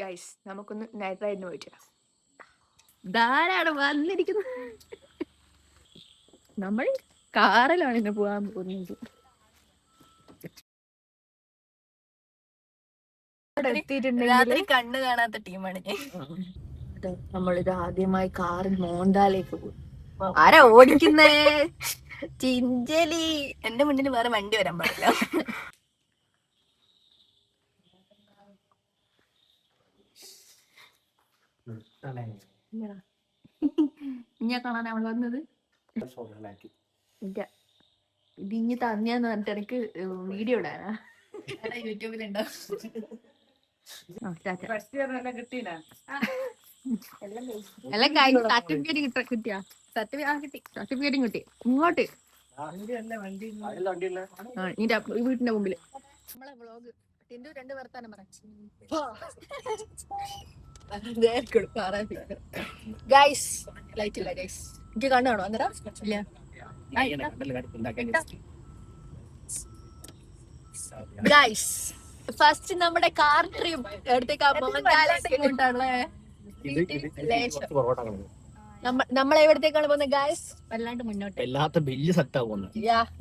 Guys നമുക്കൊന്ന് night റൈഡിന് പോയിട്ട് ധാരാണ് വന്നിരിക്കുന്നത്. നമ്മൾ കാറിലാണ് ഇന്ന് പോകാൻ പോകുന്നത്. രാത്രി കണ്ണ് കാണാത്ത ടീമാണ് ഞാൻ. നമ്മളിത് ആദ്യമായി കാറിൽ മോണ്ടാലേക്ക് പോകും. ആരാ ഓടിക്കുന്നേ? ചിഞ്ചലി. എന്റെ മുന്നിൽ വേറെ വണ്ടി വരാൻ പാടില്ല. ഇഞ്ഞ കാണാൻ അവൾ വന്നത് ഇതിഞ്ഞ് തന്നെയാന്ന് പറഞ്ഞിട്ട് എനിക്ക് വീഡിയോ ഇടാനാ. യൂട്യൂബിലുണ്ടോ? എല്ലാം കഴിഞ്ഞ് സർട്ടിഫിക്കറ്റ് കിട്ടിയാ? സർട്ടിഫിക്കറ്റും കിട്ടി. ഇങ്ങോട്ട് വീട്ടിന്റെ മുമ്പില് നമ്മളെ വ്ളോഗ് രണ്ട് വർത്താനം ഗൈസ്. ലൈറ്റ് ഇല്ല ഗൈസ്. എനിക്ക് കണ്ണാണോ അന്നേരം? ഇല്ല. ഗൈസ് ഫസ്റ്റ് നമ്മുടെ കാർ ട്രിപ്പ് എടുത്തേക്കാ മോഹൻലാലേക്കാണല്ലേ. നമ്മളെവിടത്തേക്കാണ് പോകുന്നത് ഗൈസ്? വല്ലാണ്ട് മുന്നോട്ട് എല്ലാത്ത വലിയ സെറ്റാ പോകുന്നത്.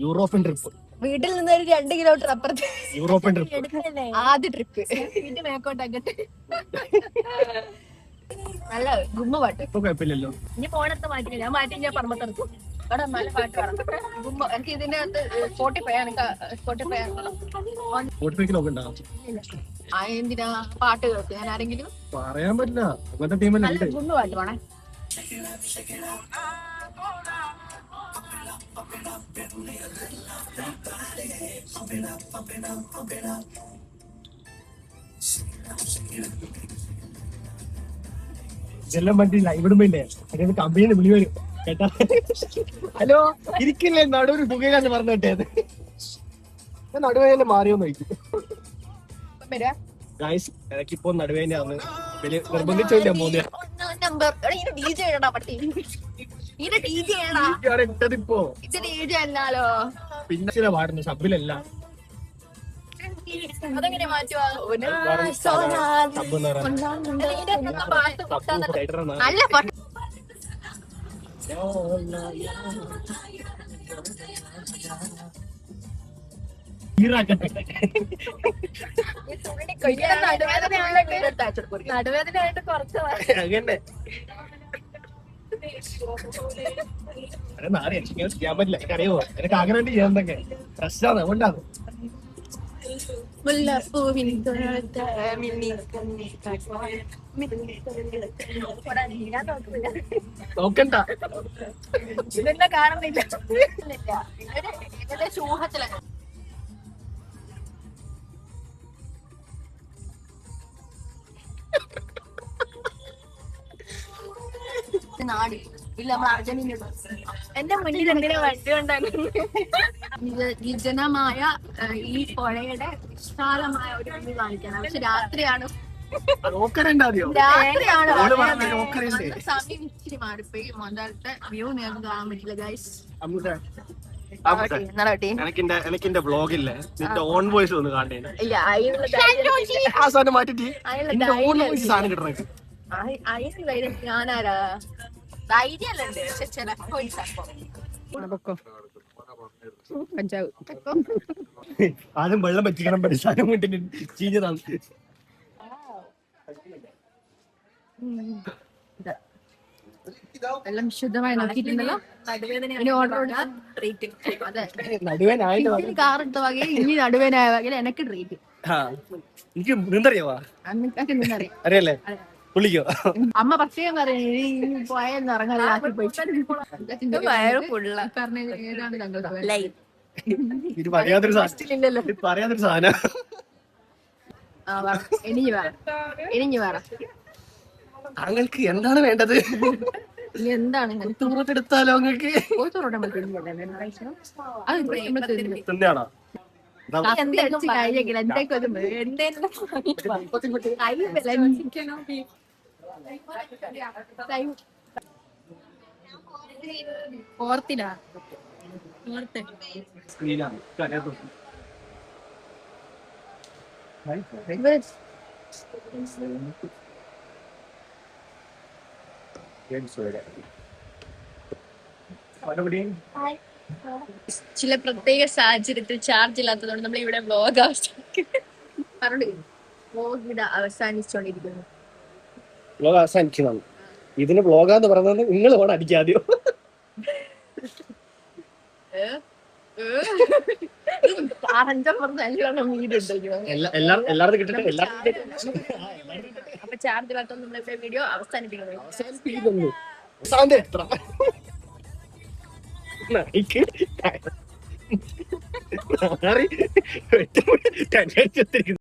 European trip. വീട്ടിൽ നിന്ന് ഒരു 2 കിലോമീറ്റർ അപ്പുറത്ത് യൂറോപ്യൻ ട്രിപ്പ്. ആദ്യ ട്രിപ്പ് വീട്ടിൽ മേക്കോട്ട് അങ്ങട്ട്. നല്ല ഗുമ്മ പാട്ട്. ഇപ്പൊ കുഴപ്പമില്ലല്ലോ. ഇനി ഫോണത്തെ മാറ്റി ഞാൻ ഞാൻ പറമ്പത്തെടുത്തു. അവിടെ നല്ല പാട്ട് കാണാം. ഗുമ്മ എനിക്ക് ഇതിന്റെ അകത്ത് സ്പോട്ടിഫൈ എന്തിനാ പാട്ട് കേൾക്കും ഞാൻ ആരെങ്കിലും പറയാൻ പറ്റില്ല. അങ്ങനത്തെ ടീമല്ലേ നല്ല ഗുമ്മ പാട്ട് വേണേ. ഇതെല്ലാം പറ്റി ലൈവിടുമ്പില്ലേ അതായത് കമ്പനിന്ന് വിളി വരും കേട്ടാ. ഹലോ ഇരിക്കില്ലേ നടുവൊരു പുകയിലാന്ന് പറഞ്ഞു കേട്ടത്. ഞാൻ നടുവേദന മാറിയോന്ന് ചോദിക്കും. ഗൈസ് എനിക്കിപ്പോ നടുവേദനയാന്ന് നിർബന്ധിച്ചില്ല മോനെ. ഇട്ടതിപ്പോ പിന്നെ പാടുന്നു സബിലല്ല. അതെങ്ങനെ മാറ്റുവാ? അല്ല നടുവേദനയായിട്ട് കുറച്ച് അങ്ങനെ ചെയ്യാൻ പറ്റില്ല. എനിക്കറിയോ എനിക്ക് ആഗ്രഹം ചെയ്യാന്നൊക്കെ പ്രശ്നമാണ്. അതുകൊണ്ടാണ് നോക്കണ്ട. ഇതെല്ലാം കാണുന്നില്ല. ഊഹത്തിലാണ് നാട് ഇല്ല. നമ്മൾ അർജന്റീന എന്റെ മുന്നിൽ എന്തിനാ വണ്ടി ഉണ്ടാകുന്നത്? വിജനമായ ഈ പുഴയുടെ വിശാലമായ ഒരു വ്യൂ കാണിക്കാണ്. പക്ഷെ രാത്രിയാണ് സമയം ഇച്ചിരി മാറിപ്പോയി. മോന്താലത്തെ വ്യൂ നിങ്ങൾക്ക് കാണാൻ പറ്റില്ല ഗൈസ്. എനിക്കെന്റെ വ്ളോഗില്ലേ നിന്റെ ഓൺ വോയിസ് ഒന്ന് കാണണ്ടേ? ഇല്ല ആ സാധനം മാറ്റിട്ട് ഓൺ വോയിസ് സാധനം കിട്ടണേ. ഞാനാരാ ധൈര്യല്ലേ? പക്ഷെ ചിലപ്പോ ആദ്യം വെള്ളം പറ്റിക്കണം സാധനം വീട്ടിൽ ചീഞ്ഞതാണ്. എല്ലാം ശുദ്ധമായി നോക്കിയിട്ടുണ്ടല്ലോ. കാർ എടുത്ത വകയിൽ ഇനി നടുവേനായ വകയിൽ എനിക്ക് ട്രീറ്റ്. എനിക്ക് നീന്തറിയാവാ? അറിയാലേ? പുള്ളിക്കോ? അമ്മ പ്രത്യേകം പറയും പോയെന്ന് ഇറങ്ങാൻ. ഇത് പറയാതൊരു സാധനം. താങ്കൾക്ക് എന്താണ് വേണ്ടത്? എന്താണ് എടുത്താലോ? നിങ്ങൾക്ക് തിന്നാണോ? ചില പ്രത്യേക സാഹചര്യത്തിൽ ചാർജ് ഇല്ലാത്തതുകൊണ്ട് നമ്മൾ ഇവിടെ വ്ലോഗ് വ്ലോഗ് ഇവിടെ അവസാനിച്ചോണ്ടിരിക്കുന്നു. വ്ലോഗ് അവസാനിക്കുന്നതാണ്. ഇതിന് വ്ലോഗാന്ന് പറയുന്നത് നിങ്ങൾ വേണം അടിക്കാദ്യം. എല്ലാവർക്കും കിട്ടട്ടെ. അപ്പൊ ചാർജ് ഇല്ലാത്ത നമ്മളിവിടെ വീഡിയോ അവസാനിപ്പിക്കുന്നു. എത്ര